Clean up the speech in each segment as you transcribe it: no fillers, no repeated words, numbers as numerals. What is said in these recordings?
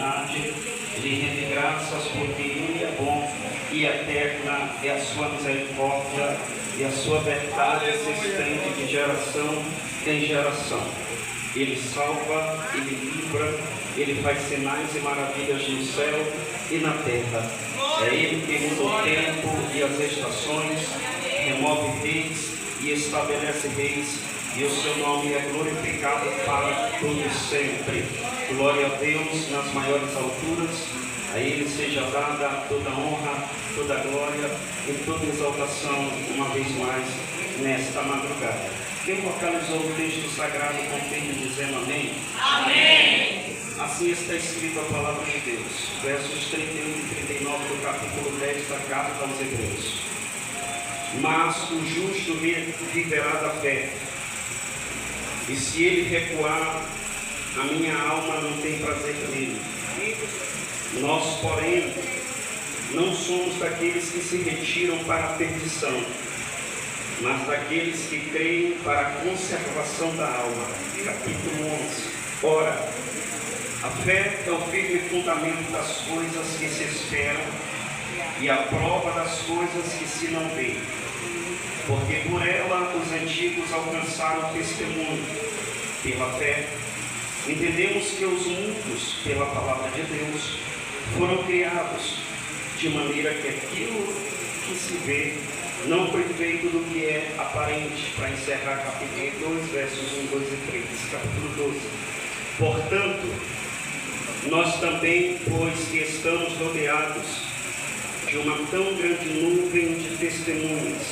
eternidade. Ele rende graças porque Ele é bom e eterna é a sua misericórdia, e a sua verdade se estende de geração em geração. Ele salva, Ele livra, Ele faz sinais e maravilhas no céu e na terra. É Ele que muda o tempo e as estações, remove reis e estabelece reis, e o seu nome é glorificado para todos sempre. Glória a Deus nas maiores alturas, a Ele seja dada toda honra, toda glória e toda exaltação, uma vez mais, nesta madrugada. Quem localizou o texto sagrado confirme dizendo amém? Amém! Assim está escrito a palavra de Deus, versos 31 e 39 do capítulo 10 da carta aos Hebreus. Mas o justo viverá da fé, e se ele recuar, a minha alma não tem prazer nele. Nós, porém, não somos daqueles que se retiram para a perdição, mas daqueles que creem para a conservação da alma. Capítulo 11. Ora, a fé é o firme fundamento das coisas que se esperam e a prova das coisas que se não veem. Porque por ela os antigos alcançaram testemunho. Pela fé, entendemos que os mundos, pela palavra de Deus, foram criados, de maneira que aquilo que se vê não foi feito do que é aparente. Para encerrar capítulo 2, versos 1, 2 e 3, capítulo 12. Portanto, nós também, pois que estamos rodeados de uma tão grande nuvem de testemunhas,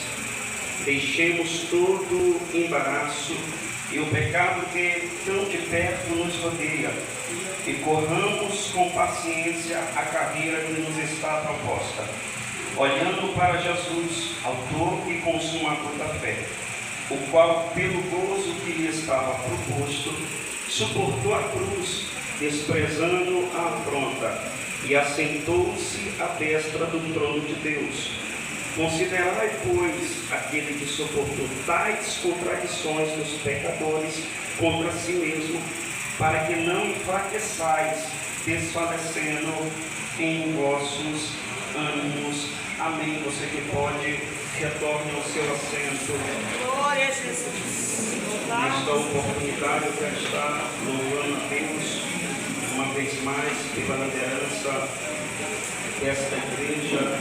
deixemos todo embaraço e o pecado que tão de perto nos rodeia, e corramos com paciência a carreira que nos está proposta, olhando para Jesus, autor e consumador da fé, o qual, pelo gozo que lhe estava proposto, suportou a cruz, desprezando a afronta, e assentou-se à destra do trono de Deus. Considerai, pois, aquele que suportou tais contradições dos pecadores contra si mesmo, para que não enfraqueçais, desfalecendo em vossos ânimos. Amém. Você que pode, retorne ao seu assento. Glória a Jesus. Nesta oportunidade eu quero estar louvando a Deus uma vez mais pela liderança desta igreja,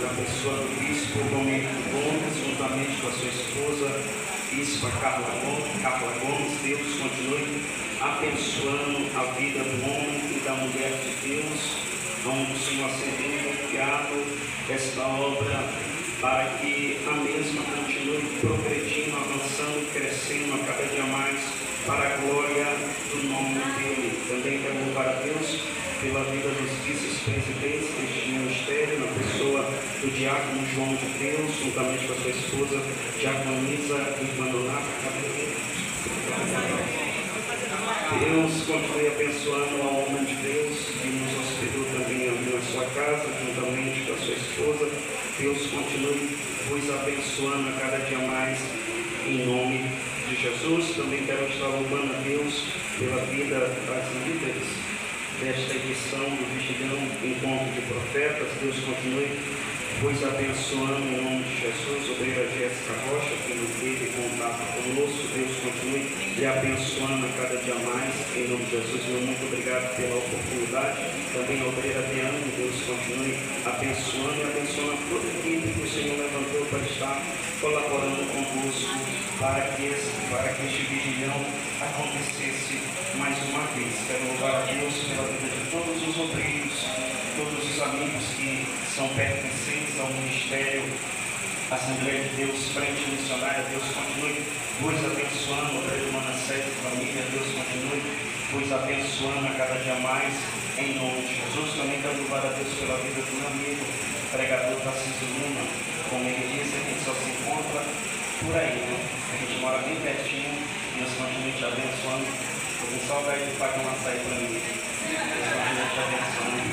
da pessoa do bispo Domênico Gomes, juntamente com a sua esposa, bispa Carla Gomes. Deus continue abençoando a vida do homem e da mulher de Deus, onde o Senhor tem confiado esta obra, para que a mesma continue progredindo, avançando e crescendo a cada dia mais, para a glória do nome dele. Também quero louvar a Deus pela vida dos vice-presidentes deste ministério, na pessoa do diácono João de Deus, juntamente com a sua esposa, diaconisa Ivanonata. Deus continue abençoando ao homem de Deus que nos hospedou também ali na sua casa, juntamente com a sua esposa. Deus continue vos abençoando a cada dia mais, em nome de Jesus. Também quero estar louvando a Deus pela vida das líderes desta edição do Vigilhão Encontro de Profetas. Deus continue vos abençoando em nome de Jesus. Obreira Jéssica Rocha, que não teve contato conosco, Deus continue lhe abençoando a cada dia mais, em nome de Jesus. Meu muito obrigado pela oportunidade. Também a obreira Diana, Deus continue abençoando e abençoando a toda a equipe que o Senhor levantou para estar colaborando conosco para que este vigilhão acontecesse mais uma vez. Quero louvar a Deus pela vida de todos os obreiros, todos os amigos que são pertencentes ao Ministério Assembleia de Deus, Frente Missionária. Deus continue vos abençoando, obreiro Manassés e família. Deus continue vos abençoando a cada dia mais, em nome de Jesus. Também quero louvar a Deus pela vida do meu amigo, pregador Tarcísio Lima. Como ele disse, a gente só se encontra por aí, né? A gente mora bem pertinho. Deus continue te abençoando. Vou só vai de pagar um açaí para mim. Deus continue te abençoando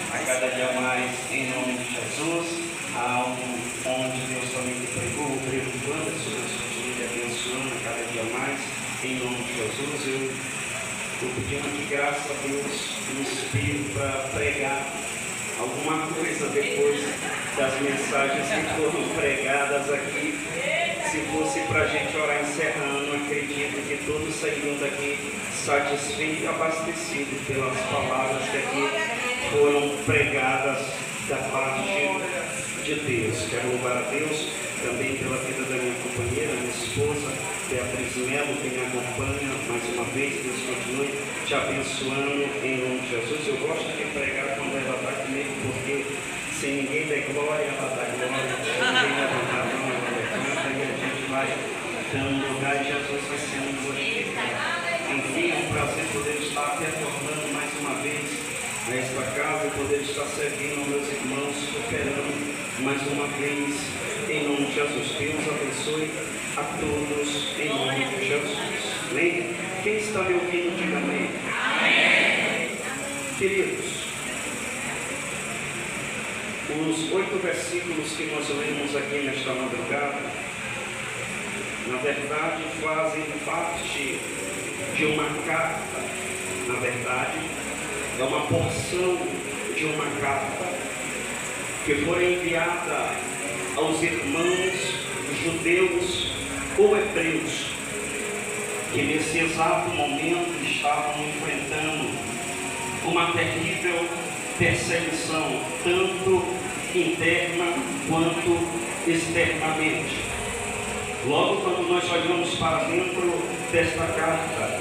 a cada dia mais, em nome de Jesus. Algo onde Deus também te pregou, o preto do Anderson, Deus continue te abençoando a cada dia mais, em nome de Jesus. Eu Eu pedi aqui, graças a Deus, no Espírito para pregar alguma coisa depois das mensagens que foram pregadas aqui. Se fosse para a gente orar encerrando, acredito que todos sairiam daqui satisfeitos e abastecidos pelas palavras que aqui foram pregadas da parte de Deus. Quero louvar a Deus também pela vida da minha companheira, minha esposa, Beatriz Melo, que me acompanha mais uma vez. Deus continue te abençoando em nome de Jesus. Eu gosto de pregar quando ela está comigo, porque se ninguém der glória, ela dá glória. Se ninguém levantar a mão, ela levanta, e a gente vai dando lugar e Jesus vai sendo glorificado. Enfim, é um prazer poder estar retornando mais uma vez a esta casa e poder estar servindo aos meus irmãos, cooperando mais uma vez em nome de Jesus. Deus abençoe a todos em nome de Jesus. Amém? Quem está me ouvindo, diga amém. Amém. Queridos, os 8 versículos que nós lemos aqui nesta madrugada, na verdade, fazem parte de uma carta. Na verdade, é uma porção de uma carta que foi enviada aos irmãos judeus ou hebreus que nesse exato momento estavam enfrentando uma terrível perseguição, tanto interna quanto externamente. Logo, quando nós olhamos para dentro desta carta,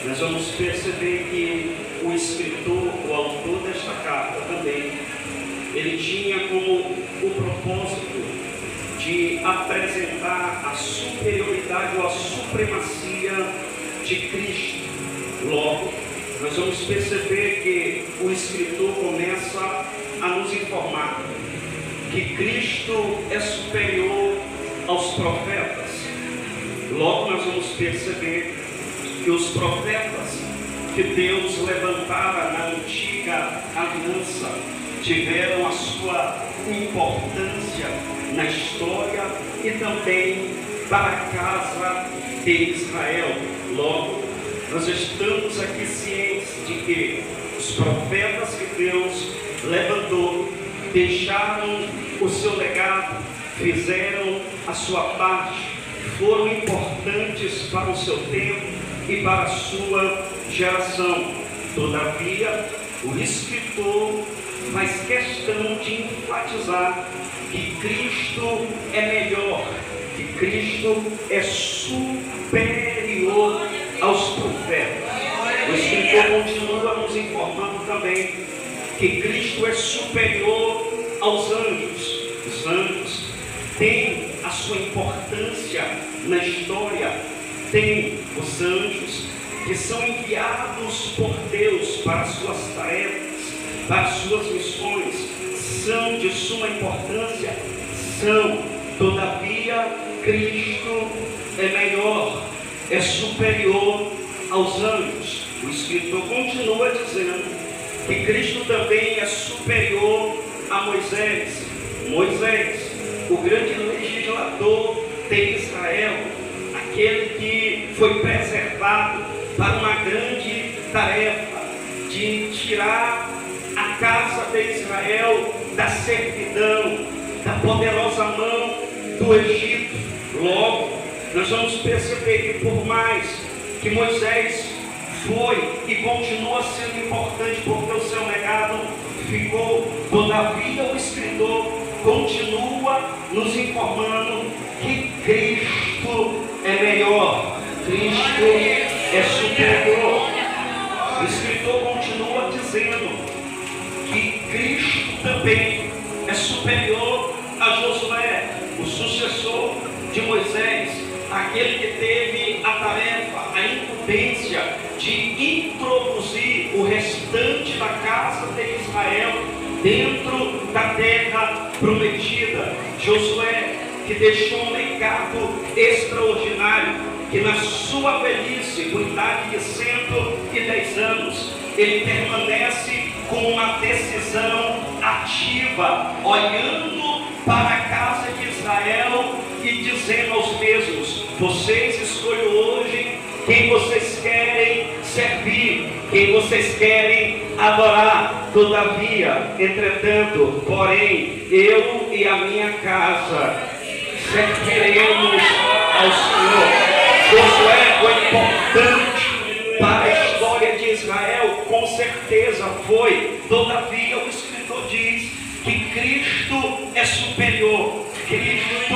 nós vamos perceber que o escritor, o autor desta carta também, ele tinha como o propósito de apresentar a superioridade ou a supremacia de Cristo. Logo, nós vamos perceber que o escritor começa a nos informar que Cristo é superior aos profetas. Logo, nós vamos perceber que os profetas que Deus levantara na antiga aliança tiveram a sua importância na história e também para a casa de Israel. Logo, nós estamos aqui cientes de que os profetas que Deus levantou deixaram o seu legado, fizeram a sua parte, foram importantes para o seu tempo e para a sua geração. Todavia, o escritor faz questão de enfatizar que Cristo é melhor, que Cristo é superior aos profetas. O escritor continua nos informando também que Cristo é superior aos anjos. Os anjos têm a sua importância na história, tem os anjos que são enviados por Deus para as suas tarefas, para as suas missões, são de suma importância, são. Todavia, Cristo é melhor, é superior aos anjos. O escritor continua dizendo que Cristo também é superior a Moisés. Moisés, o grande legislador de Israel, aquele que foi preservado para uma grande tarefa de tirar a casa de Israel da servidão, da poderosa mão do Egito. Logo, nós vamos perceber que por mais que Moisés foi e continua sendo importante porque o seu legado ficou, todavia o escritor continua nos informando que Cristo é melhor, Cristo é superior. O escritor continua dizendo que Cristo também é superior a Josué, o sucessor de Moisés, aquele que teve a tarefa, a incumbência de introduzir o restante da casa de Israel dentro da terra prometida. Josué, que deixou um legado extraordinário, que na sua velhice, com idade de 110 anos, ele permanece com uma decisão ativa, olhando para a casa de Israel e dizendo aos mesmos: vocês escolhem hoje quem vocês querem ser quem vocês querem adorar. Todavia, entretanto, porém, eu e a minha casa serviremos ao Senhor. Josué foi importante para a história de Israel, com certeza foi. Todavia, o escritor diz que Cristo é superior, Cristo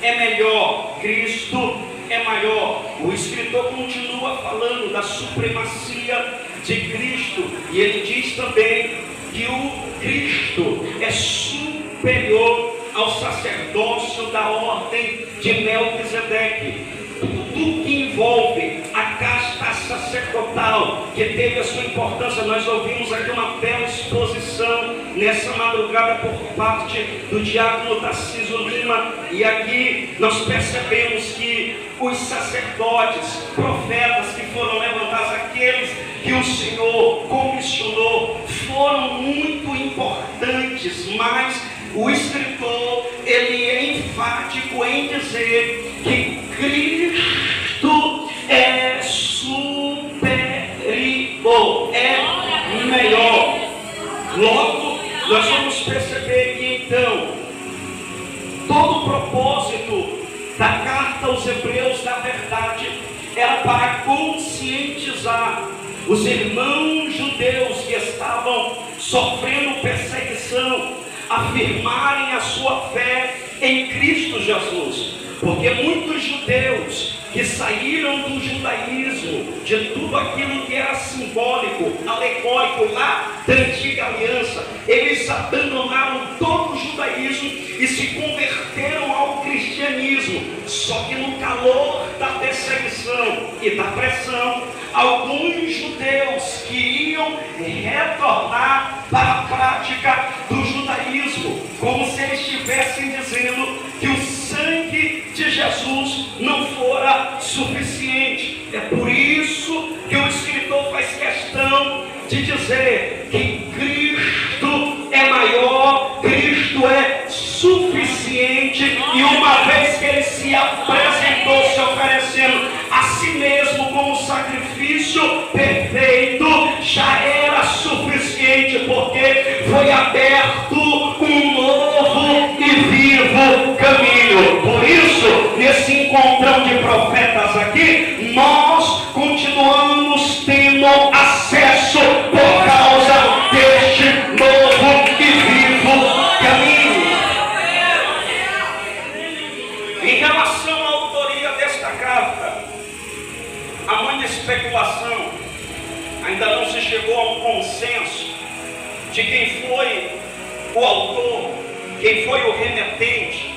é melhor, Cristo é maior. O escritor continua falando da supremacia de Cristo, e ele diz também que o Cristo é superior ao sacerdócio da ordem de Melquisedeque. Tudo que envolve a casta sacerdotal, que teve a sua importância, nós ouvimos aqui uma bela exposição nessa madrugada por parte do diácono Tarcísio Lima, e aqui nós percebemos que os sacerdotes, profetas que foram levantados, aqueles que o Senhor comissionou, foram muito importantes, mas o escritor, ele é enfático em dizer que Cristo é superior, é melhor. Logo, nós vamos perceber que então, todo o propósito da carta aos Hebreus, na verdade, era para conscientizar os irmãos judeus que estavam sofrendo perseguição, afirmarem a sua fé em Cristo Jesus. Porque muitos judeus que saíram do judaísmo, de tudo aquilo que era simbólico, alegórico lá da antiga aliança, eles abandonaram todo o judaísmo e se converteram ao cristianismo. Só que no calor da perseguição e da pressão, alguns judeus queriam retornar para a prática do judaísmo, como se eles estivessem dizendo que o sangue de Jesus não fora suficiente. É por isso que o escritor faz questão de dizer que Cristo é maior, Cristo é suficiente, e uma vez que ele se apresentou, se oferecendo a si mesmo como sacrifício perfeito, já era suficiente, porque foi aberto um novo e vivo caminho. Por isso, nesse encontrão de profetas aqui, nós continuamos tendo acesso por causa deste novo e vivo caminho. Em relação à autoria desta carta, há muita especulação, ainda não se chegou a um consenso de quem foi o autor, quem foi o remetente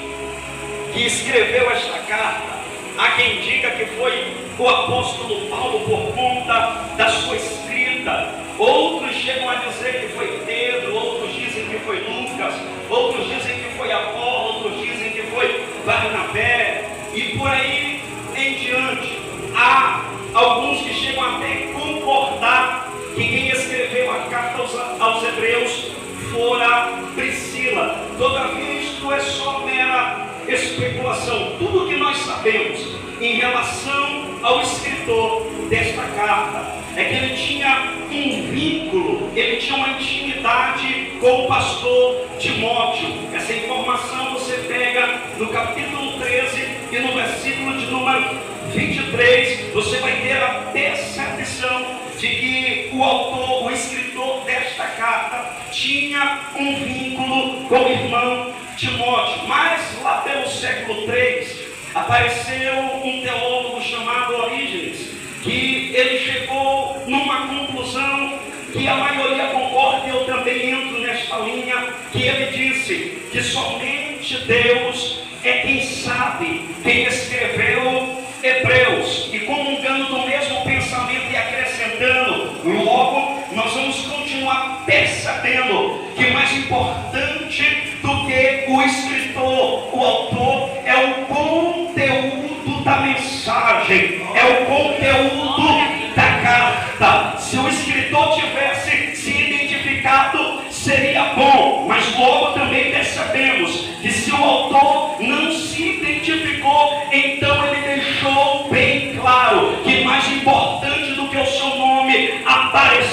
que escreveu esta carta. Há quem diga que foi o apóstolo Paulo por conta da sua escrita. Outros chegam a dizer que foi Pedro, outros dizem que foi Lucas, outros dizem que foi Apolo, outros dizem que foi Barnabé, e por aí em diante. Há alguns que chegam até a concordar que quem escreveu a carta aos Hebreus fora Priscila. Todavia, isto é só mera especulação. Tudo que nós sabemos em relação ao escritor desta carta é que ele tinha um vínculo, ele tinha uma intimidade com o pastor Timóteo. Essa informação você pega no capítulo 13 e no versículo de número 23, você vai ter a percepção de que o autor, o escritor desta carta, tinha um vínculo com o irmão Timóteo. Mas lá pelo século 3, apareceu um teólogo chamado Orígenes, que ele chegou numa conclusão que a maioria concorda, e eu também entro nesta linha, que ele disse que somente Deus é quem sabe, quem escreveu Hebreus, e comungando do mesmo pensamento e acrescentando, logo nós vamos continuar percebendo que mais importante do que o escritor, o autor, é o conteúdo da mensagem, é o conteúdo da carta. Se o escritor tivesse se identificado, seria bom, mas logo também percebemos que se o autor não se identificou, então ele deixou bem claro que mais importante do que o seu nome aparecer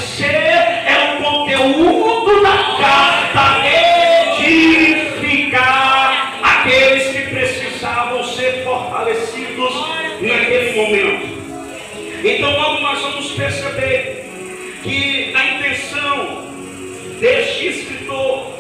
perceber que a intenção deste escritor,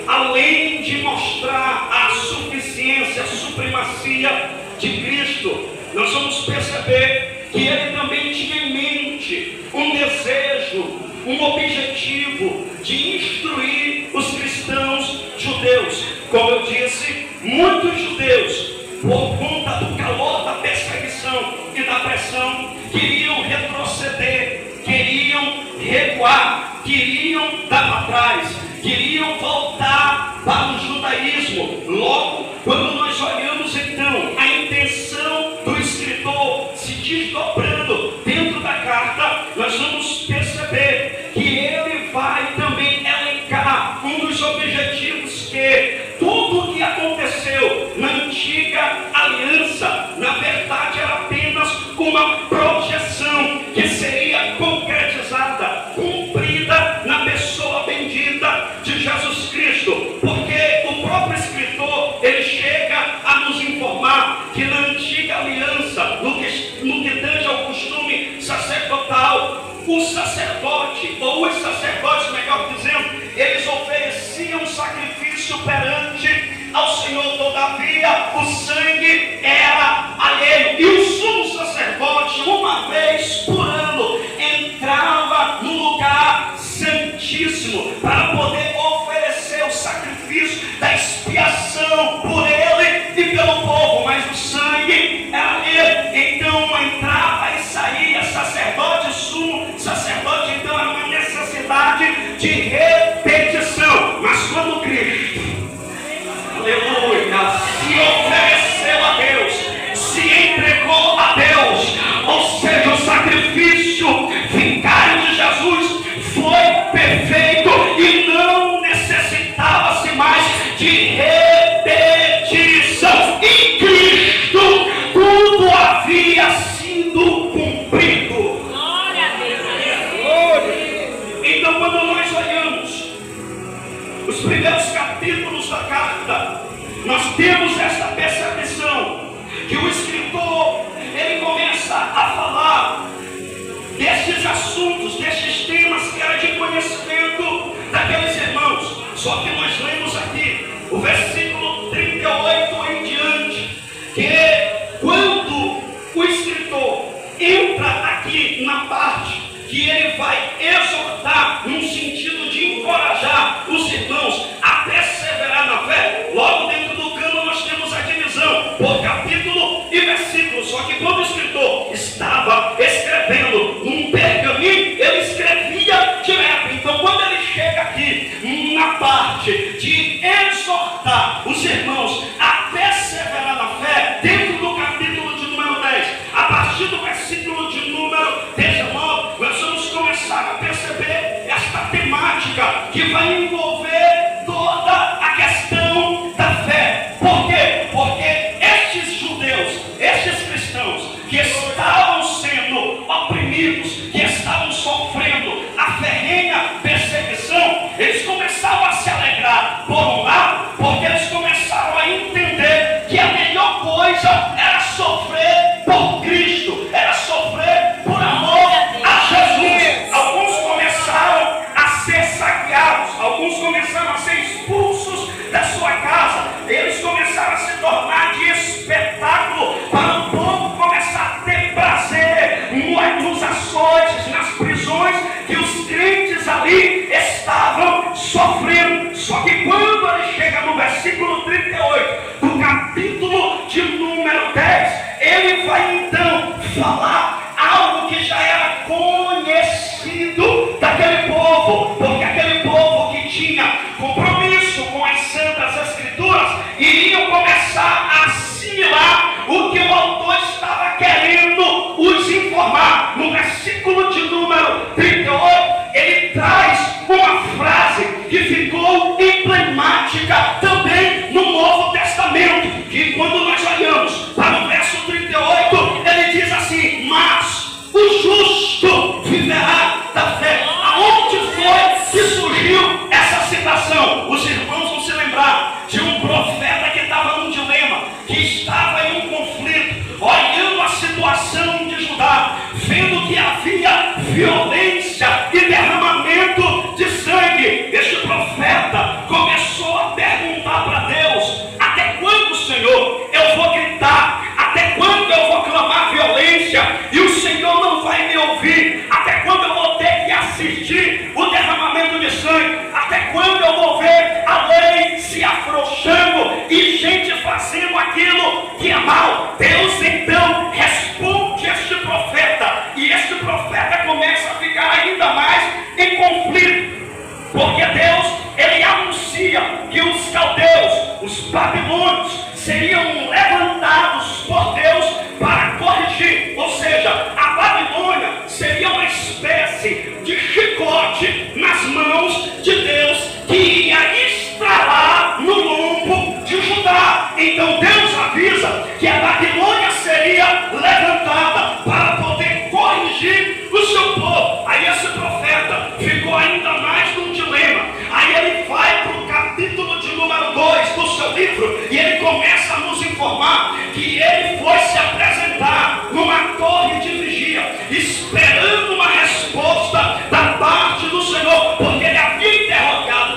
além de mostrar a suficiência, a supremacia de Cristo, nós vamos perceber que ele também tinha em mente um desejo, um objetivo de instruir os cristãos judeus. Como eu disse, muitos judeus, por conta do calor da perseguição e da pressão, queriam retroceder, queriam recuar, queriam dar para trás, queriam voltar para o judaísmo. Logo, quando nós olhamos então a intenção do escritor se desdobrando dentro da carta, nós vamos perceber que ele vai também elencar um dos objetivos, que tudo o que aconteceu na antiga aliança, na verdade, era apenas uma projeção que seria concretizada, cumprida na pessoa bendita de Jesus Cristo. Porque o próprio escritor, ele chega a nos informar que na antiga aliança, no que tange ao costume sacerdotal, o sacerdote, ou os sacerdotes, melhor dizendo, eles ofereciam sacrifício perante ao Senhor. Todavia, o sangue era alheio, e o sumo sacerdote, uma vez por ano, entrava no lugar santíssimo para poder oferecer o sacrifício da expiação por ele e pelo povo, mas o sangue era alheio. Então entrava e saía sacerdote, sumo sacerdote. Então era uma necessidade de repetição. Mas quando Cristo, aleluia, se ofereceu a Deus, se entregou a Deus, ou seja, o sacrifício vicário de Jesus foi perfeito e não necessitava-se mais de repetição. Em Cristo tudo havia sido cumprido. Glória a Deus. Então, quando nós olhamos os primeiros capítulos da carta, nós temos esta percepção que o escritor, ele começa a falar destes assuntos, destes temas que era de conhecimento daqueles irmãos. Só que nós lemos aqui o versículo 38 em diante, que quando o escritor entra aqui na parte que ele vai exortar, num sentido de encorajar os irmãos a perseverar na fé, logo dentro do cano nós temos a divisão por capítulo e versículo. Só que quando o escritor estava escrevendo num pergaminho, ele escrevia direto. Então quando ele chega aqui na parte de exortar os irmãos a perseverar na fé, dentro do capítulo de número 10, a partir do versículo de número 19, nós vamos começar a perceber esta quando eu vou ver a lei se afrouxando e gente fazendo aquilo que é mal. Deus então responde este profeta, e este profeta começa a ficar ainda mais em conflito, porque Deus, ele anuncia que os caldeus, os babilônios, seriam levantados por Deus para corrigir, ou seja, a Babilônia seria uma espécie de chicote nas mãos de Deus que ia estralar no lombo de Judá. Então Deus avisa que a Babilônia seria levantada para poder corrigir o seu povo. Aí esse profeta ficou ainda mais num dilema. Aí ele vai para o capítulo de número 2 do seu livro e ele começa a nos informar que ele foi se apresentar numa torre de vigia, esperando uma resposta da parte do Senhor, porque ele havia interrogado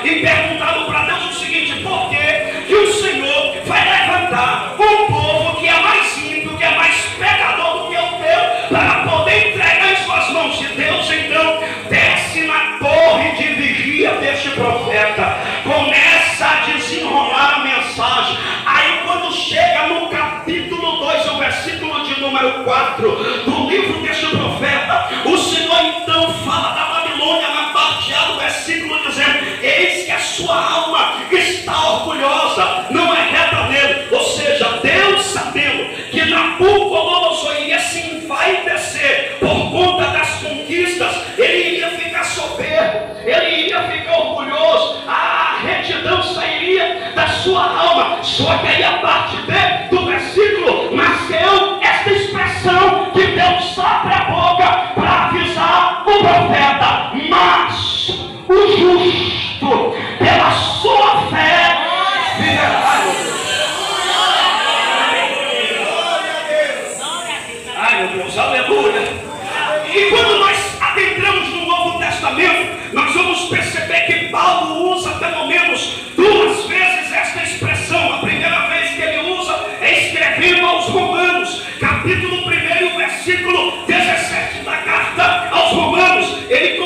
e perguntado para Deus o seguinte: por que o Senhor vai levantar um povo que é mais ímpio, que é mais pecador do que o teu, para poder entregar em suas mãos? E Deus então desce na torre de vigia deste profeta, começa a desenrolar a mensagem. Aí quando chega no capítulo 2, o versículo de número 4 do livro deste profeta, o Senhor então fala da Babilônia na parte A do versículo, dizendo: eis que a sua alma está orgulhosa, não é reta nele. Ou seja, Deus, sabendo que Nabucodonosor iria se envaidecer por conta das conquistas, ele iria ficar soberbo, ele iria ficar orgulhoso, a retidão sairia da sua alma. Só que aí a parte B do versículo nasceu esta expressão que Deus abre a boca para avisar o profeta: mas o justo pela sua fé viverá. Ai meu Deus, aleluia. E quando nós adentramos no Novo Testamento, nós vamos perceber que Paulo usa pelo menos 2 vezes esta expressão. A primeira vez que ele usa é escrevendo aos Romanos, capítulo 1, versículo 17 da carta aos Romanos. Ele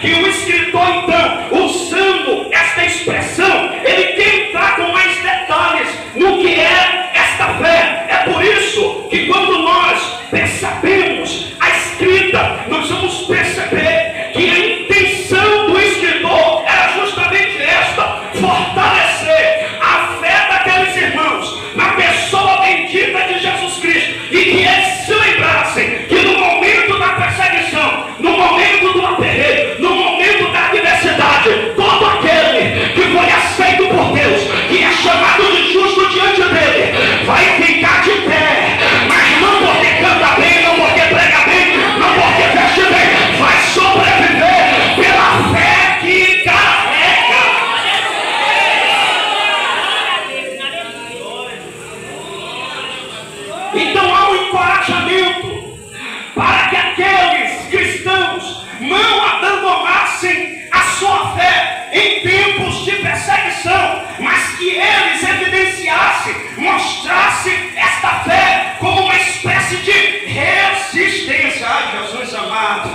que o escritor, então, usando esta expressão, ele quer entrar com mais detalhes no que é esta fé. É por isso que quando nós percebemos a escrita, nós vamos perceber que a intenção do escritor era justamente esta: fortalecer a fé daqueles irmãos na pessoa bendita de Jesus Cristo, e que eles se lembrassem que no momento da perseguição, no momento do aperreio, no momento da adversidade, todo aquele que foi aceito por Deus, que é chamado de justo diante dele, vai ficar de pé, mas não porque canta bem, não porque prega bem, não porque veste bem, vai sobreviver pela fé que carrega. Então há um encorajamento para que aqueles cristãos não abandonassem a sua fé em tempos de perseguição, mas que eles evidenciassem, mostrassem esta fé como uma espécie de resistência. Ai, Jesus amado,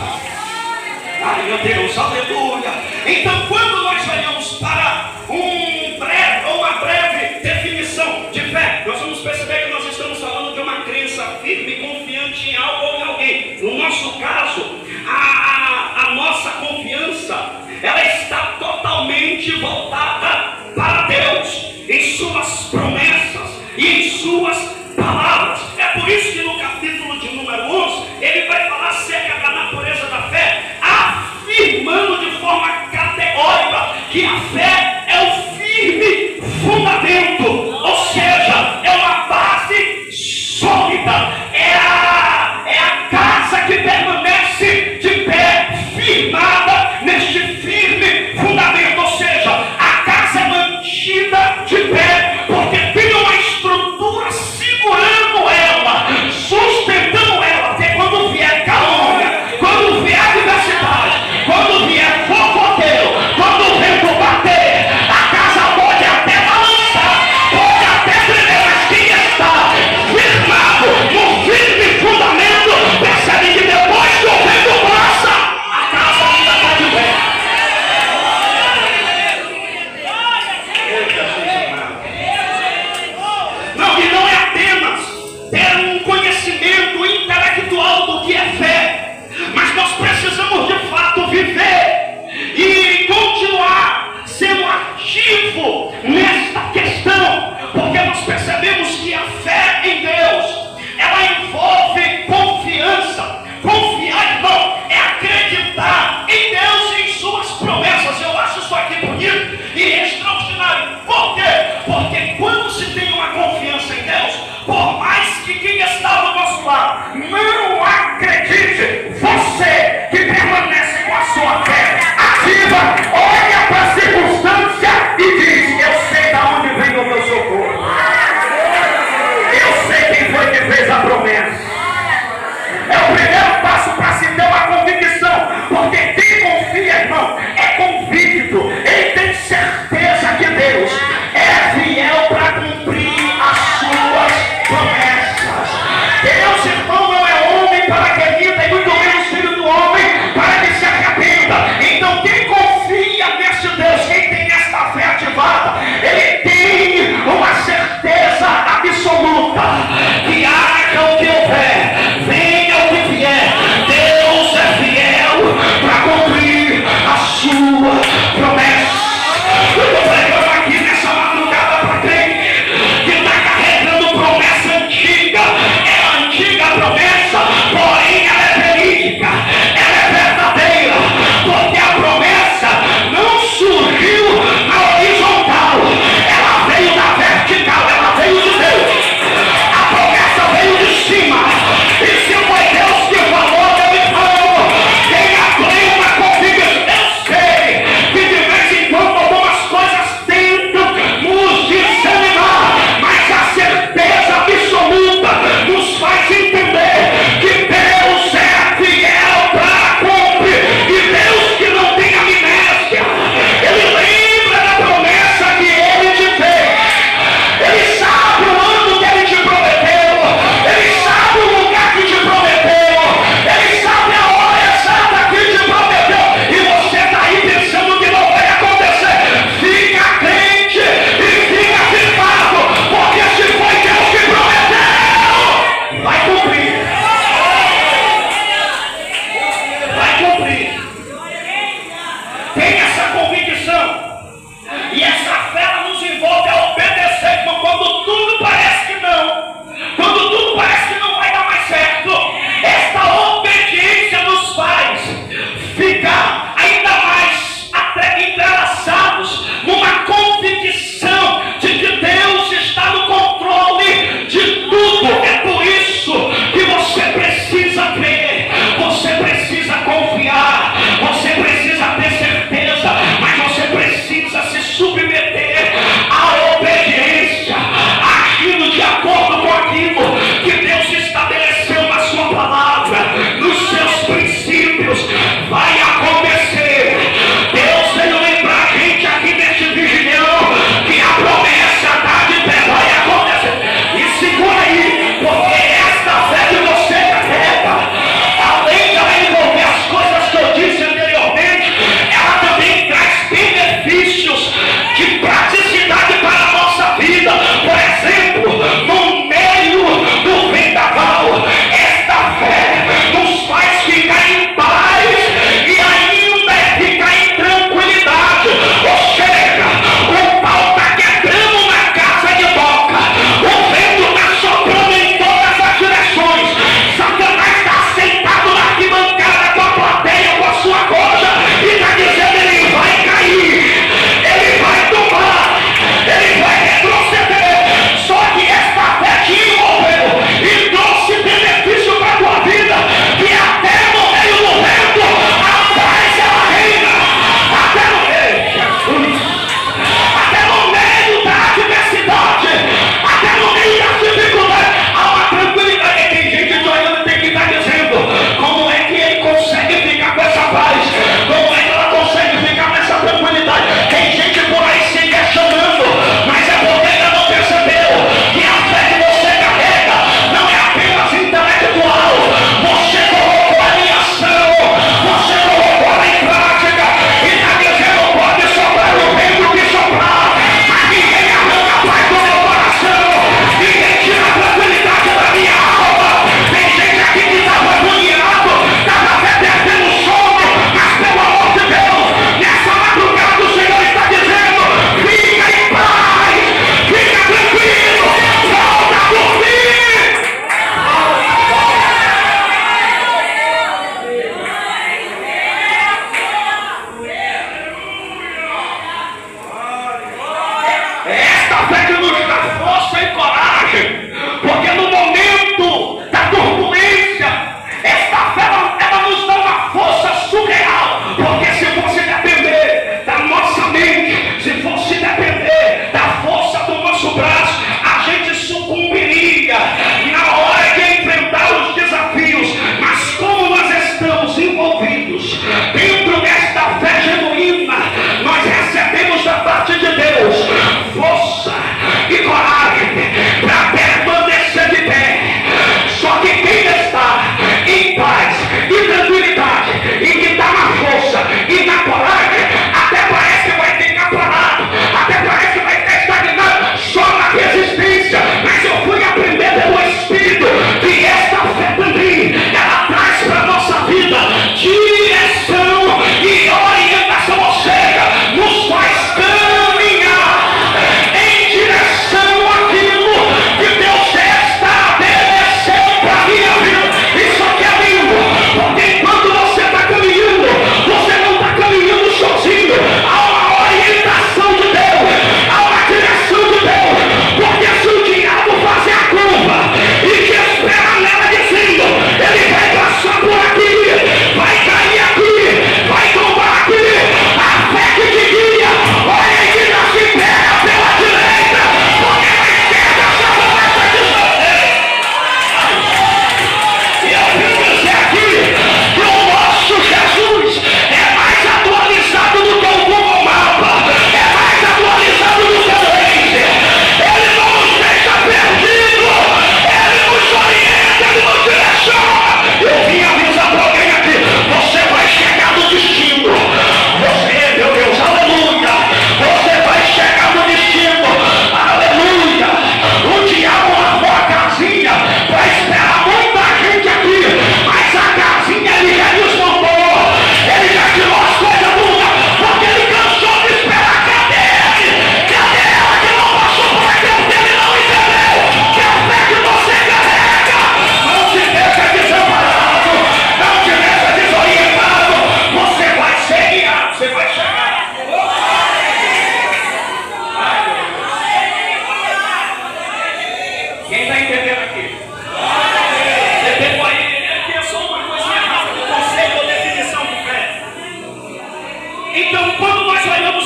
ai meu Deus, aleluia. Então quando nós olhamos para uma breve definição de fé, nós vamos perceber que nós estamos falando de uma crença firme e confiante em algo ou em alguém. No nosso caso, a nossa confiança, ela está totalmente voltada para Deus, em suas promessas e em suas palavras. É por isso que no capítulo de número 11, ele vai falar acerca da natureza da fé, afirmando de forma categórica que a fé é o firme fundamento, ou seja, é uma base sólida, é a casa que permanece de pé, firmada neste firme fundamento, ou seja, a casa é mantida de pé, porque tem uma estrutura segurando ela, sustentando ela, até quando vier calúnia, quando vier adversidade, quando vier fofoqueiro, quando o vento bater,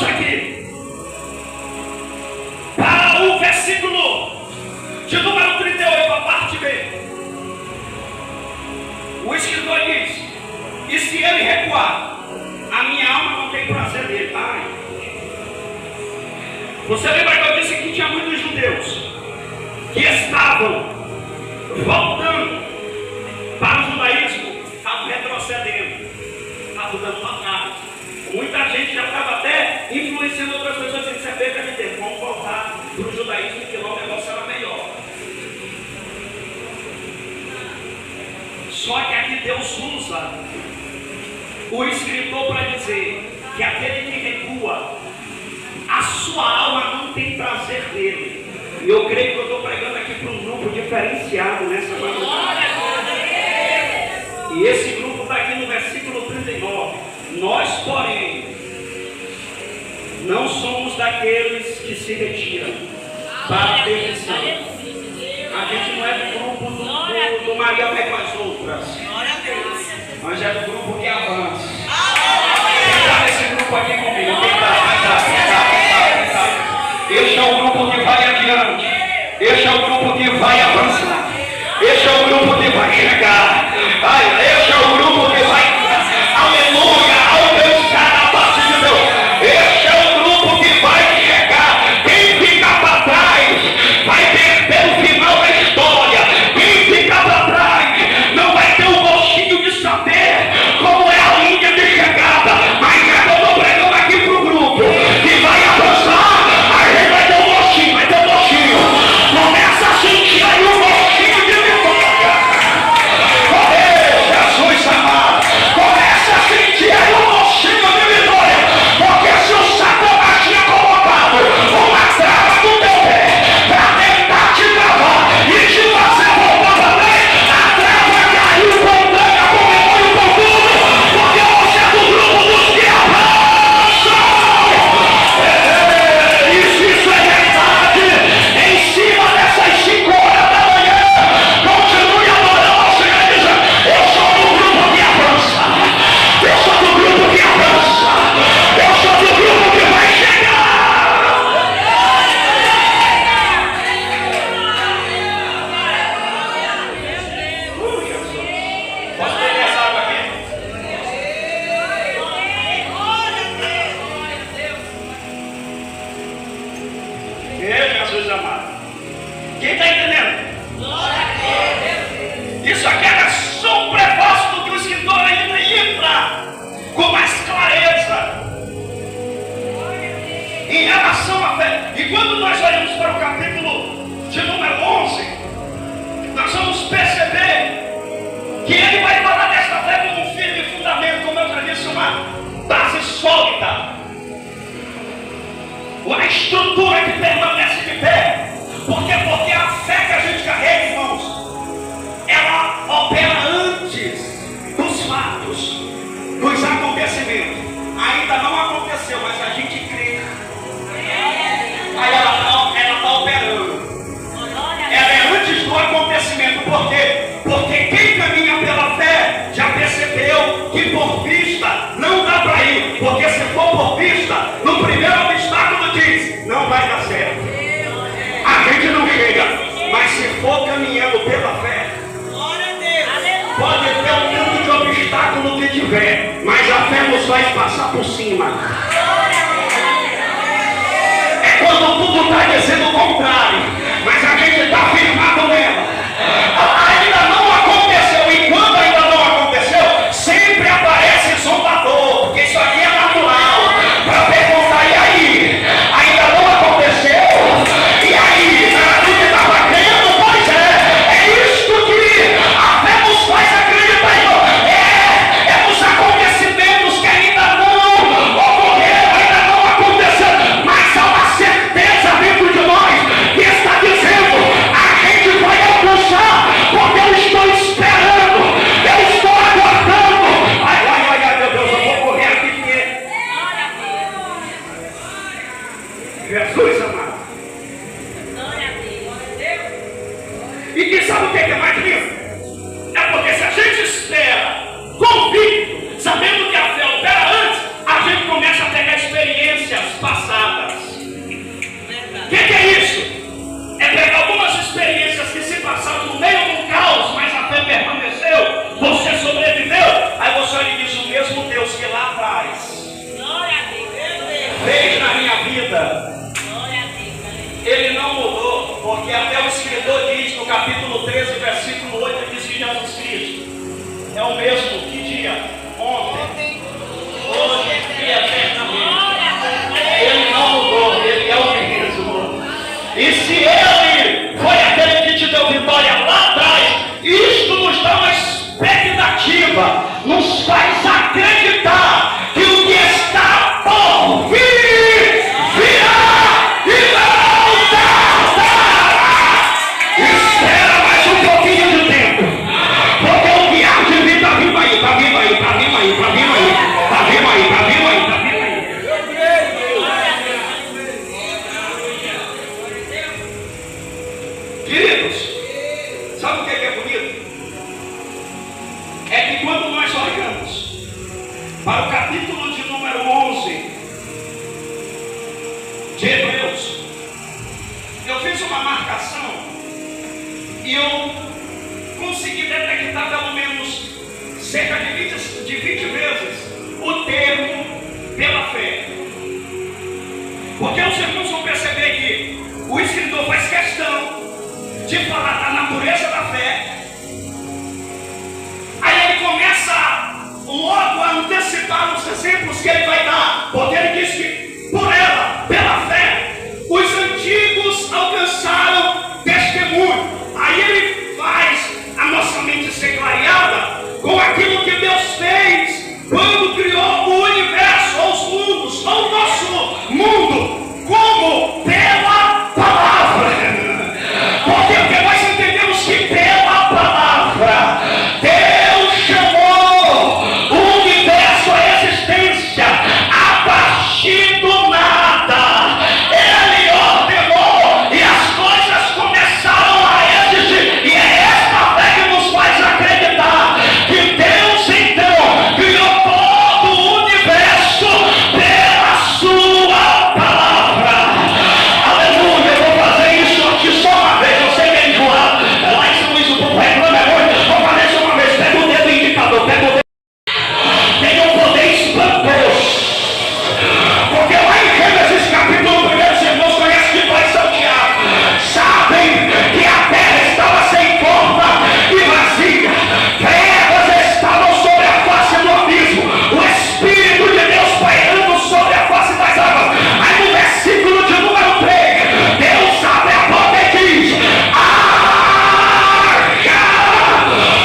vamos aqui para o versículo de número 38, a parte B. O escritor diz: e se ele recuar, a minha alma não tem prazer nele. Ai. Você lembra que eu disse que tinha muitos judeus que estavam voltando para o judaísmo, estavam retrocedendo, estavam dando para trás. Muita gente já estava até influenciando outras pessoas sem saber que a gente vamos voltar para o judaísmo, que lá o negócio era melhor. Só que aqui Deus usa o escritor para dizer que aquele que recua, a sua alma não tem prazer nele. E eu creio que eu estou pregando aqui para um grupo diferenciado nessa madrugada. E esse grupo está aqui no versículo 39. Nós, porém, não somos daqueles que se retiram para a perdição. A gente não é do grupo do Maria vai com as outras. Mas é do grupo que avança. Quem está nesse grupo aqui comigo? Quem está? Este é o grupo que vai adiante. Este é o grupo que vai avançar. Este é o grupo que vai chegar. Este é o grupo que vai, aleluia, alcançar a parte de Deus. Este é o grupo que vai chegar. Quem fica para trás vai perder o final da história. Quem fica para trás não vai ter o gostinho de saber como é a linha de chegada. Mas já que eu estou pregando aqui para o grupo que vai avançar, a gente vai ter um gostinho, vai ter um gostinho. Começa a sentir aí um gostinho de vitória. Jesus amado, começa a sentir aí um gostinho de vitória. Porque se o Satanás tinha colocado uma trava no teu pé para tentar te travar e te fazer voltar para trás, a trava caiu montanha com demônio com tudo, porque você é do grupo dos que avançam. Isso é verdade. Em cima dessas 5 horas da manhã, continue adorando ao Senhor e dizendo: eu sou do grupo que avança, eu sou do grupo que avança, eu sou do grupo que vai chegar. Posso beber essa água aqui? Jesus amado. Quem está entendendo? Isso aqui era só um prefácio que o escritor ainda ia entrar com mais clareza em relação à fé. E quando nós olhamos para o capítulo de número 11, nós vamos perceber que ele vai falar desta fé como um firme fundamento, como eu já disse, uma base sólida, uma estrutura que permanece de pé. Por quê? Porque a fé que a gente carrega, irmãos, ela opera antes dos fatos, dos acontecimentos. Ainda não aconteceu, mas a gente crê. Aí ela está operando. Ela é antes do acontecimento. Por quê? Porque quem caminha pela fé já percebeu que por vista não dá para ir. Porque se for por vista, no primeiro obstáculo diz: não vai dar certo. A gente não chega. Mas se for caminhando pela fé, pode ter o tanto de obstáculo que tiver, mas a fé nos faz passar por cima. É quando tudo está dizendo o contrário, mas a gente está firmado nela. Ainda não aconteceu, e quando ainda não aconteceu, sempre aparece zombador, porque isso aqui é natural, para perguntar: e aí? Ainda não aconteceu? E aí? A gente estava crendo? Pois é isto que a fé nos faz acreditar, irmão. É nos acontecimentos que ainda não ocorreram, ainda não aconteceram, mas há uma certeza dentro de nós que está dizendo: a gente vai alcançar, porque eu estou esperando, eu estou aguardando. Ai, meu Deus, eu vou correr aqui porque Jesus amado. E quem sabe o que é mais lindo? É porque se a gente espera convicto, sabendo que a fé opera antes, a gente começa a pegar experiências vida, ele não mudou, porque até o escritor diz no capítulo 13, versículo 8, diz que Jesus Cristo é o mesmo que dia, ontem, hoje e eternamente. Ele não mudou, ele é o mesmo. E se ele foi aquele que te deu vitória lá atrás, isto nos dá uma expectativa, nos faz acreditar que o que está por vir virá e não tardará. Espera mais um pouquinho de tempo, porque o que há de vir está vindo aí, está vindo aí, está vindo aí, está vindo aí, está vindo aí, está vindo aí, está vindo aí. Queridos, sabe o que é bonito? É que quando nós olhamos para o capítulo de número 11 de Hebreus, eu fiz uma marcação e eu consegui detectar pelo menos cerca de 20 vezes o termo pela fé. Porque os irmãos vão perceber que o escritor faz questão de falar da natureza da fé. Aí ele começa logo a antecipar os exemplos que ele vai dar, porque ele diz que por ela, pela fé, os antigos alcançaram testemunho. Aí ele faz a nossa mente ser clareada com aquilo que Deus fez quando criou o universo, ou os mundos, ou o nosso mundo, como pela palavra. Porque nós entendemos que pela palavra Deus chamou o universo à existência a partir do nada. Ele ordenou e as coisas começaram a existir. E é esta fé que nos faz acreditar que Deus então criou todo o universo pela sua palavra. Aleluia, eu vou fazer isso aqui só uma vez. Eu sei que é enjoado. Lá em São Luís do Povo reclama, é muito. Vou fazer isso uma vez. Pega o dedo indicador, pega o dedo. Tem um poder espantoso. Porque lá em Gênesis capítulo 1, os irmãos conhecem que vai São Tiago. Sabem que a terra estava sem forma e vazia. Trevas estavam sobre a face do abismo. O Espírito de Deus pairando sobre a face das águas. Aí no versículo de número 3, Deus abre a boca e diz: haja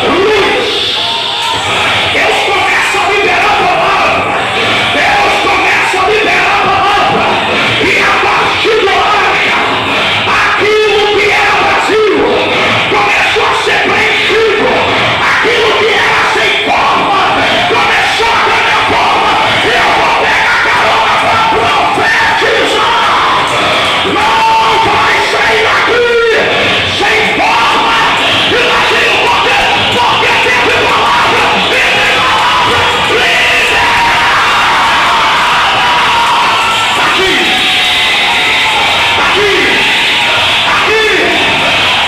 luz. Deus começa a liberar a palavra. Deus começa a liberar a palavra. E a partir do haja, aquilo que era vazio começou a ser preenchido. Aquilo que era sem forma começou a ganhar forma. E eu vou pegar carona para profetizar. Não vai sair daqui sem forma e vazio, porque teve palavra, teve palavra, libera. Aqui,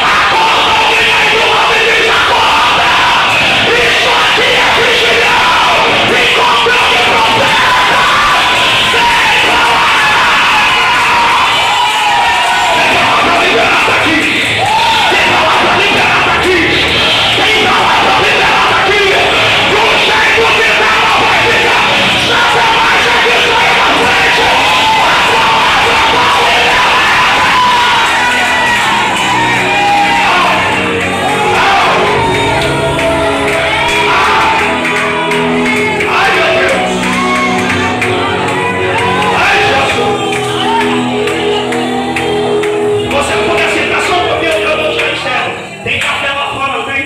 acorda alguém aí do lado e diz: acorda. Isso aqui é cristiano, encontrando o profeta. Tem palavra liberada aqui. Tem palavra liberada aqui. Tem palavra liberada aqui. Do jeito que dela vai ficar. Nada mais é que sair na frente. A palavra vai liberar. Ai, meu Deus. Ai, Jesus. Você pode aceitar só um pouquinho, eu não já enxergo. Tem café lá fora, não tem?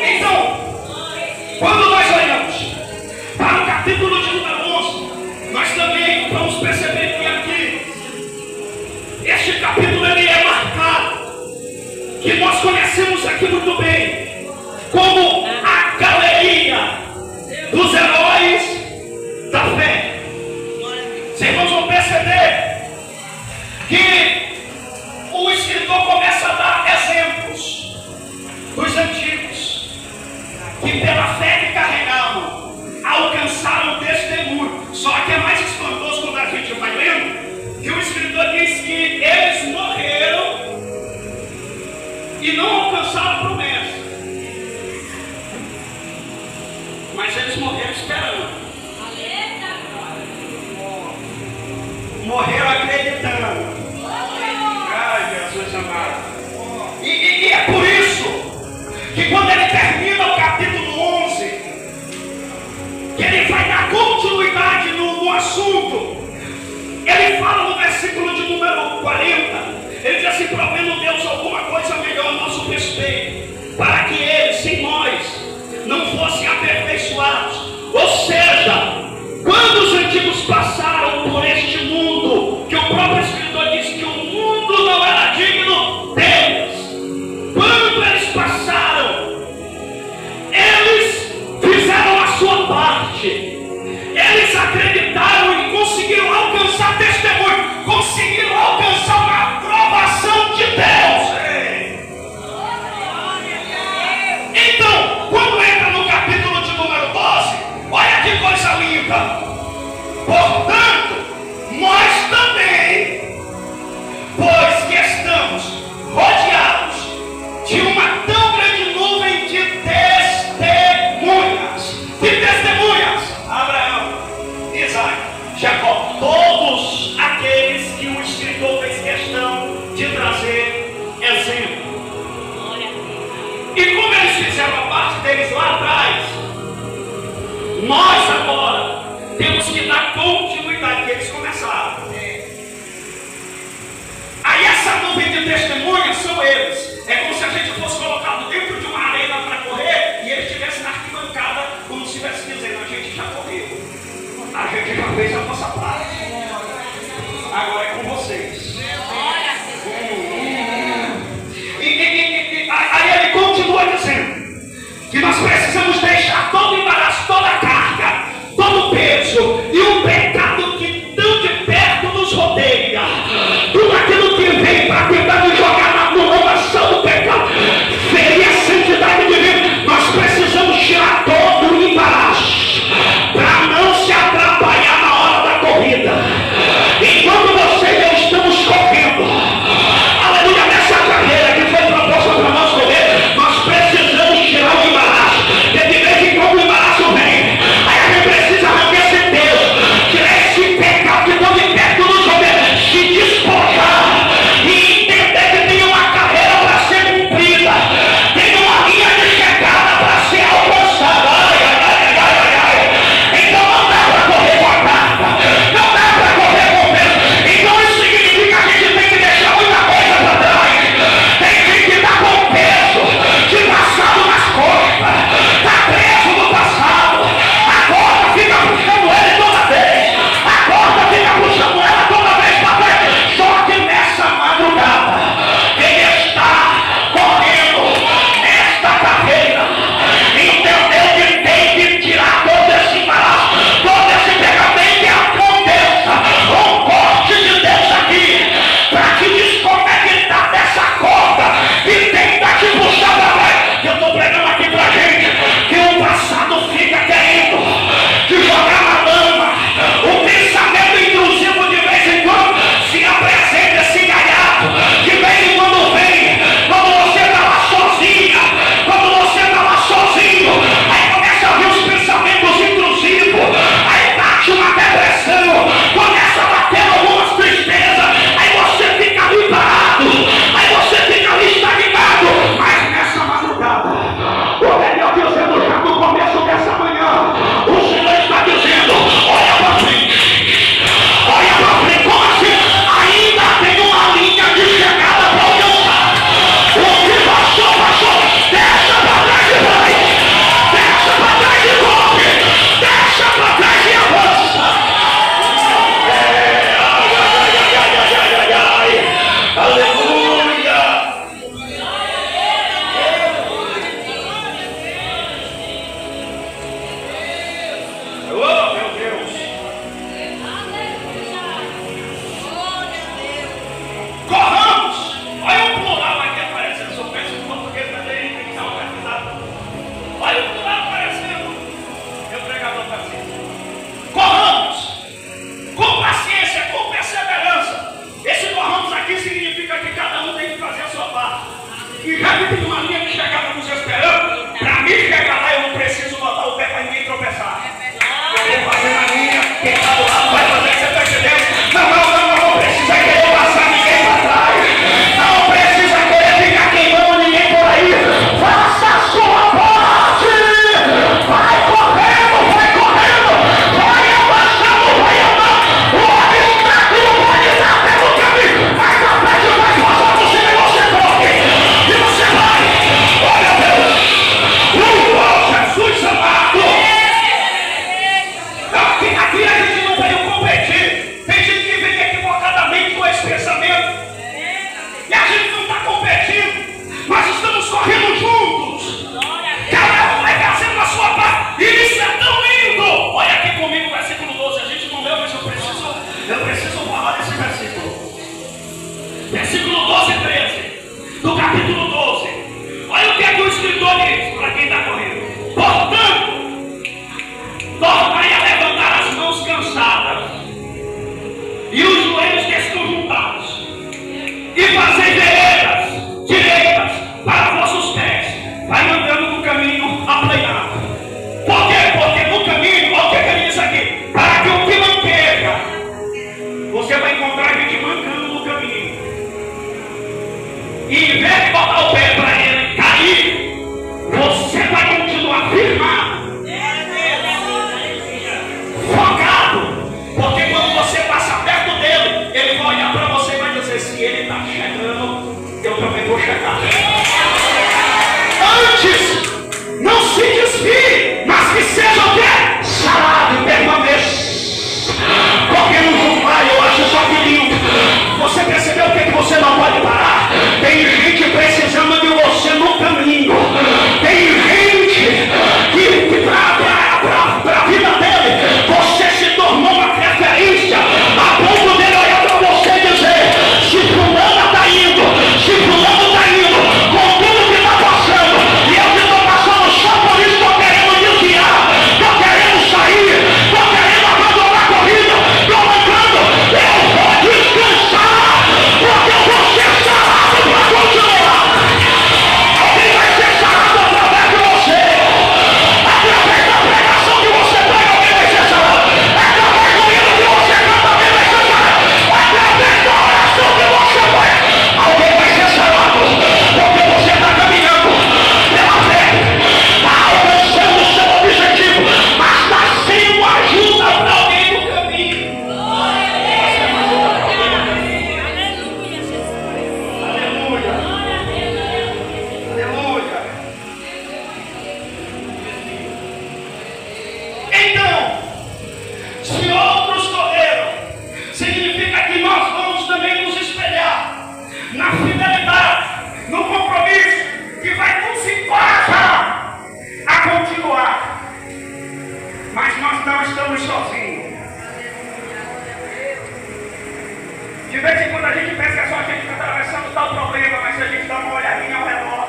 Então, quando nós olhamos para o capítulo de número 11, nós também vamos perceber que aqui, este capítulo ele é marcado, que nós conhecemos aqui muito bem, como a galeria dos heróis da fé. Os irmãos vão perceber que o escritor começa a dar exemplos dos antigos. que pela fé que carregavam, alcançaram o testemunho. Só que é mais espantoso quando a gente vai lendo, que o escritor diz que eles morreram e não alcançaram a promessa. Mas eles morreram esperando. Morreram acreditando. Ai, Jesus amado. E é por isso que quando ele termina o capítulo 11, que ele vai dar continuidade no assunto, ele fala no versículo de número 40, ele diz assim: provendo Deus alguma coisa melhor a nosso respeito, para que eles, sem nós, não fossem aperfeiçoados. Ou seja, quando os antigos passaram por este mundo, que o próprio escritor diz que o mundo não era digno deles, quando eles passaram, eles fizeram a sua parte, eles acreditaram e conseguiram alcançar testemunho, conseguiram alcançar uma aprovação de Deus. Então, quando entra no capítulo de número 12, olha que coisa linda. Portanto, nós também, pois que estamos rodeados de uma tão grande nuvem de testemunhas. Que testemunhas? Abraão, Isaac, Jacó, todos aqueles que o escritor fez questão de trazer exemplo. E como eles fizeram a parte deles lá atrás, nós agora temos que dar continuidade que eles começaram. Aí essa nuvem de testemunhas são eles. É como se a gente fosse colocado dentro de uma arena para correr e eles estivessem na arquibancada, como se estivesse dizendo: a gente já correu, a gente já fez a nossa parte, agora é com vocês. Aí ele continua dizendo que nós precisamos deixar todo o embaraço, toda a carga, todo o peso e o pecado que tão de perto nos rodeia, tudo aquilo que vem para tentar nos jogar na coroação do pecado, ferir aplainado. Por quê? Porque no caminho, olha o que ele diz aqui, para que o que manqueja, você vai encontrar gente mancando no caminho. E em vez de botar o pé para ele cair, você vai continuar firmado, focado. Porque quando você passa perto dele, ele vai olhar para você e vai dizer: se ele está chegando, eu também vou chegar. Antes, não se desvie, mas que seja o quê? Sarado e permaneça. Porque no julgar, eu acho só que lindo. Você percebeu o que você não pode parar? Tem gente precisando de você no caminho. Tem gente que para a vida dele, você se tornou uma referência a ponto dele olhar para você e dizer: se fulano está indo, se fulano está indo, com tudo que está passando, e eu que estou passando só por isso, estou querendo desviar, estou querendo sair, estou querendo abandonar a corrida, estou mancando, eu vou descansar, porque eu vou ser sarado para continuar. Alguém vai ser sarado através de você, através da pregação que você prega, alguém vai ser sarado, através do hino que você canta, alguém vai ser sarado, através da oração que você faz, alguém vai ser sarado, porque você está caminhando pela fé, está alcançando o seu objetivo, mas está sem ajuda para alguém no caminho. Aleluia. Aleluia. Então, se outros correram, significa que nós vamos também nos espelhar na fidelidade, no compromisso que vai nos encorajar a continuar. Mas nós não estamos sozinhos. De vez em quando a gente pensa que é só a gente que está atravessando tal problema, mas se a gente dá uma olhadinha ao redor,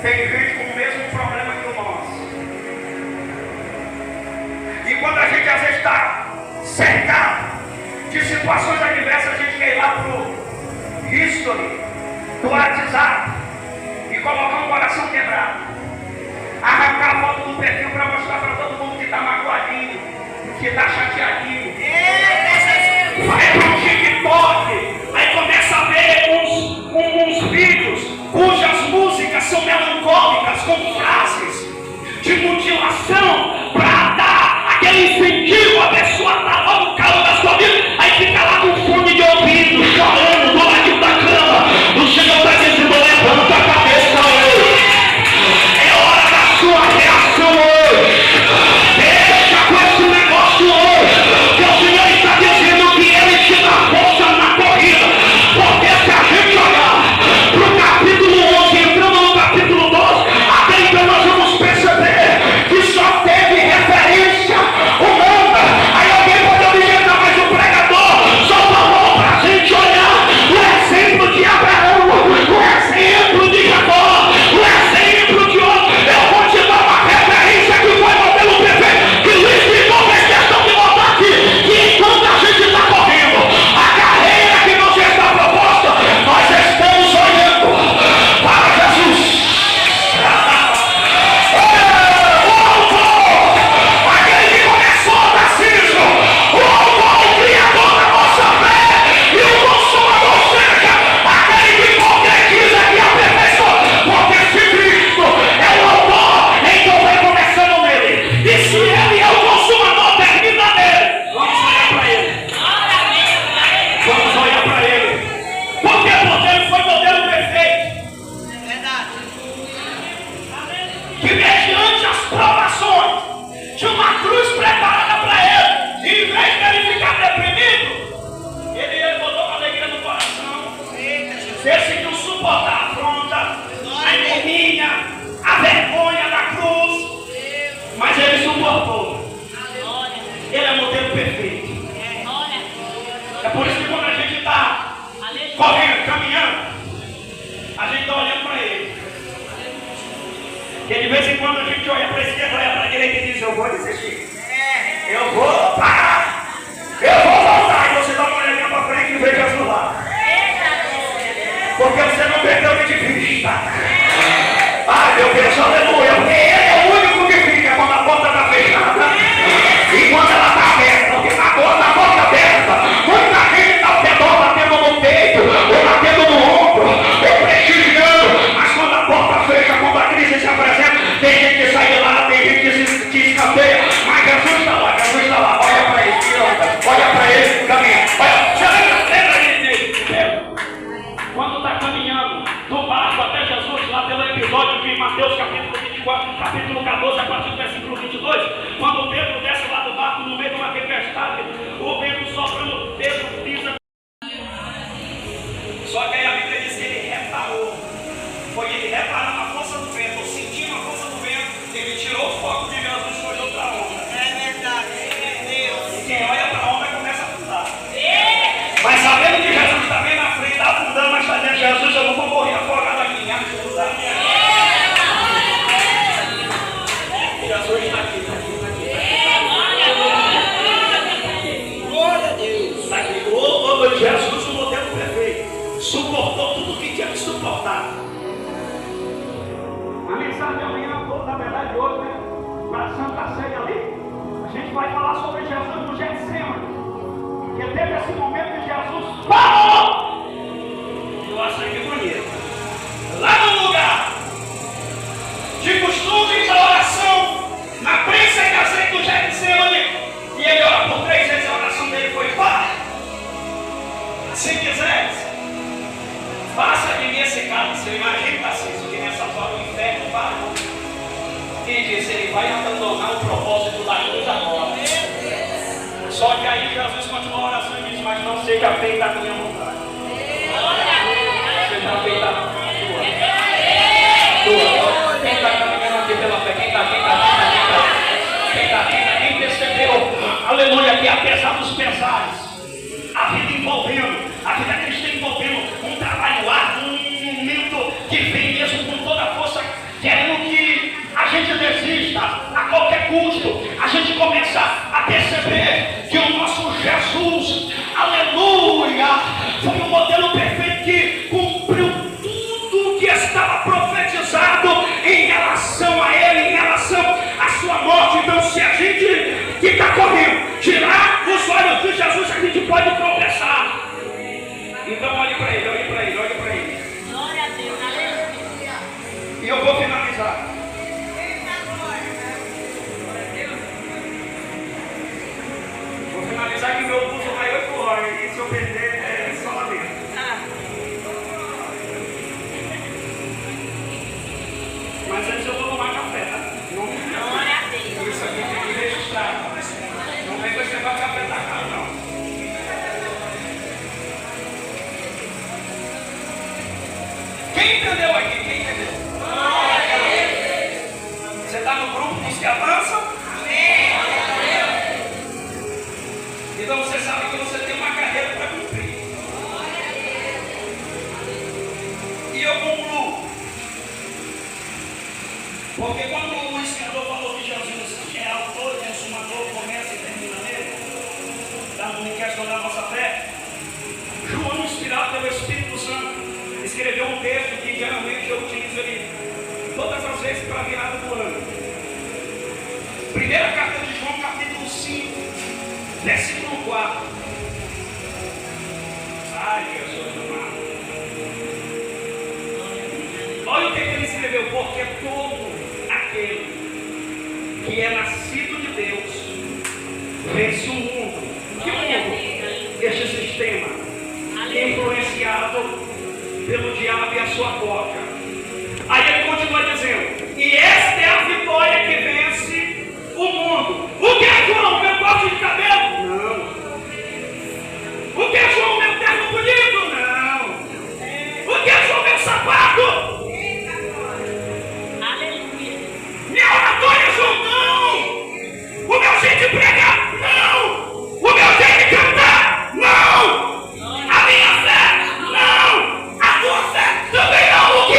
tem gente com o mesmo problema que o nosso. E quando a gente às vezes está cercado de situações adversas, a gente quer ir lá pro history do WhatsApp e colocar um coração quebrado, arrancar a foto do perfil para mostrar para todo mundo que está magoadinho, que está chateadinho. Vai para o TikTok, aí começa a ver uns vídeos cujas músicas são melancólicas, com frases de mutilação, para dar aquele incentivo a pessoa a dar logo o calor da sua vida. Aí fica lá com fone de ouvido, chorando do ladinho da cama. O Senhor está dizendo: levanta a cabeça hoje, é hora da sua reação hoje. Deixa com esse negócio hoje, que o Senhor está dizendo que Ele te dá força na corrida. Porque se a gente olhar para o capítulo 11, entrando no capítulo 12, até então nós vamos perceber que só teve referência humana. Aí alguém pode objetar, mas o pregador só falou para a gente olhar o exemplo de Abraão, o exemplo de Jacó, o exemplo de outro. Eu vou te dar uma referência que foi modelo perfeito, que Luiz Vitor fez questão de botar aqui, que enquanto a gente está correndo a carreira que nos está proposta, nós estamos olhando para Jesus. Aquele que começou o batismo, o autor, o criador da nossa fé e o consumador, seja aquele que concretiza e aperfeiçoa. Porque se Cristo é o autor, então vai começando nele. E se Ele é o consumador, termina nele. Vamos olhar para Ele. Vamos olhar para Ele. Por quê? Porque Ele foi modelo perfeito. Que mediante as provações de uma cruz preparada para ele, e em vez de ele ficar deprimido, ele botou uma alegria no coração, decidiu suportar a afronta, a ignomínia, a vergonha da cruz, mas ele suportou. Ele é modelo perfeito. É por isso que quando a gente está correndo, caminhando, a gente está olhando para ele. Porque de vez em quando a gente olha para a esquerda, olha para a direita e diz: eu vou desistir, eu vou parar, eu vou voltar. E você dá uma olhadinha para frente e vê Jesus lá. Porque você não perdeu ele de vista. Ai meu Deus, aleluia, porque Ele Mateus capítulo 24, capítulo 14, a partir do versículo 22, quando Pedro desce lá do barco no meio de uma tempestade, o vento soprando, Pedro pisa. Só que aí a Bíblia diz que ele reparou. Foi ele reparando a força do vento, ou sentindo a força do vento, ele tirou o foco de Jesus e olhou para a onda. É verdade, é Deus. E quem olha para a onda começa a afundar. Mas sabendo que Jesus está bem na frente, está afundando, mas está dizendo: Jesus, eu não vou morrer afogado aqui, me ajuda. Jesus está aqui, está aqui, está aqui. Glória a Deus. Está aqui. O Jesus, o modelo perfeito, suportou tudo o que tinha que suportar. A mensagem de amanhã, na verdade, hoje, né? Para a Santa Ceia ali, a gente vai falar sobre Jesus no Getsemane. Porque teve esse momento que Jesus parou. Eu achei que bonito. Lá no lugar de costumes da oração, na prensa e azeite do Getsemane, e ele ora por 3 vezes, a oração dele foi: Pai, se quiseres, faça de mim esse cálice. Eu imagino, Tarcísio, que nessa hora o inferno parou e disse: ele vai abandonar o propósito da cruz agora. Só que aí Jesus continua a oração e diz: mas não seja feita a minha vontade, seja feita a tua. Quem está caminhando aqui pela fé? Quem percebeu, aleluia, que apesar dos pesares, a vida envolvendo, a vida cristã envolvendo um trabalho árduo, um momento que vem mesmo com toda a força, querendo que a gente desista a qualquer custo, a gente começa a perceber que o nosso Jesus, aleluia, foi um modelo perfeito que cumpriu tudo que estava profetizado em relação a ele, em relação à sua morte. Então, se a gente que está correndo tirar os olhos de Jesus, a gente pode tropeçar. Então, olhe para ele, olhe para ele, olhe para ele. Glória a Deus, aleluia. E eu vou finalizar. Vou finalizar que meu curso vai 8 horas. E se eu perder, é só lá dentro. Mas antes eu vou tomar café, tá? Glória a Deus. Isso aqui tem que registrar. Não vem com esse negócio de café da casa, não. Quem entendeu aqui? Quem entendeu? Você está no grupo dos que avançam? Então você sabe que você tem uma carreira para cumprir. E eu concluo. Porque quando o escritor falou que Jesus é autor, consumador, começa e termina nele, dando em questão da nossa fé, João, inspirado pelo Espírito Santo, escreveu um texto que geralmente eu utilizo ele todas as vezes para a virada do ano. Primeira carta de João, capítulo 5, versículo 4. Ai, Jesus amado. Olha o que ele escreveu: porque todo aquele que é nascido de Deus vence o mundo. Que mundo? Este sistema influenciado pelo diabo e a sua cópia. Aí ele continua dizendo: e esta é a vitória que vence o mundo. O que é, João? Meu corte de cabelo? Não. O que é, João? Meu terno bonito? Não. O que é, João? Meu sapato? Aleluia. Minha oratória, João? Não. O meu jeito de pregar? Não. O meu jeito de cantar? Não. A minha fé? Não. A tua fé? Também não. O que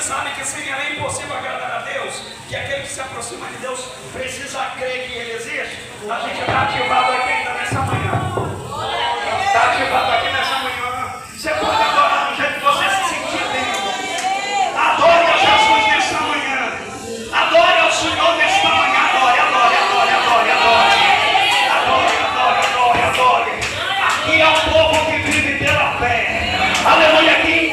sabem que assim é impossível agradar a Deus, que aquele que se aproxima de Deus precisa crer que Ele existe. A gente está ativado aqui ainda nessa manhã. Está ativado aqui nessa manhã. Você pode adorar do jeito que você se sentir bem. Adore a Jesus nessa manhã. Adore ao Senhor nesta manhã. Adore, adore, adore, adore, adore. Adore, adore, adore, adore. Aqui é um povo que vive pela fé. Aleluia, aqui